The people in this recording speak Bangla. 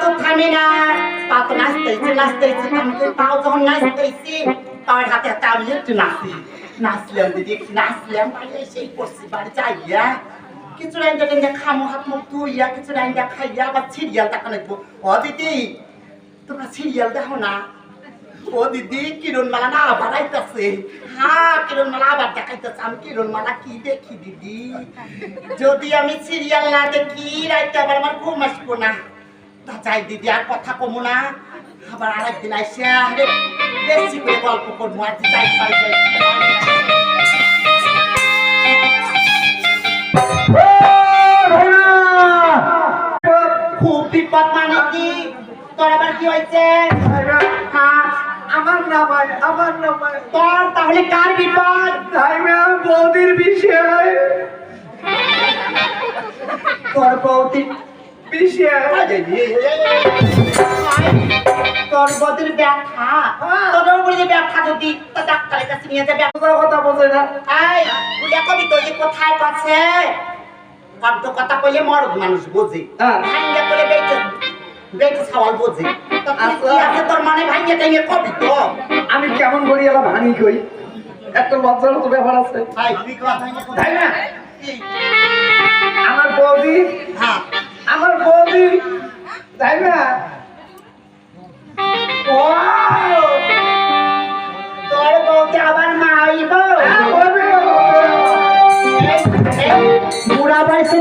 তো থামে না, পা তো নাচতেছে আমি তো পাও যখন নাচতেছি পায়ের হাতে হাতে আমি একটু নাচলাম দিদি, একটু নাচলাম বাইরে সেই করছি বাড়ি যাইয়া কিছু রাইন্দা টেন্দা খামো হাত মুখ ধুইয়া কিছু রাইন্দা খাইয়া আবার সিরিয়াল দেখা লাগবো। ও দিদি তোমরা সিরিয়াল দেখো না? ও দিদি কিরণমালা না আবার আইতাছে। হ্যাঁ কিরণমালা আবার দেখাইতেছে। আমি কিরণমালা কি দেখি দিদি? যদি আমি সিরিয়াল না দেখি রাইতে আবার আমার ঘুম আসবো না। তা যাই দিদি আর কথা কমো না, আবার আরেকদিন আইসে বেশি করে গল্প করবো। আর যাই পাই যাই খুব বিপদ। মানে কি তোর আবার কি হয়েছে? আমার নামায় তোর তাহলে কার বিপদ? বৌদির বিষয়, তোর বৌদির বিষয়। তোর বৌদির ব্যথা, তোর উপরে ব্যথা যদি তা ডাক্তারের কাছে নিয়ে যাবে। কথা বোঝে না। এই বুঝা কবি তো যে কোথায় পাচ্ছে কত কথা কইলে মরদ মানুষ বোঝে, ভাঙ্গা করে বেটে সওয়াল বোঝে। কি আছে তোর মানে ভাঙ্গা টাইমে কবি তো? আমি কেমন করি এলা ভাঙি কই, একটা লজ্জার তো ব্যাপার আছে তাই না? আমার বৌদি, হ্যাঁ আমার বৌদি তাই না? তোর বউকে আবার মা আইব বুড়া বয়সে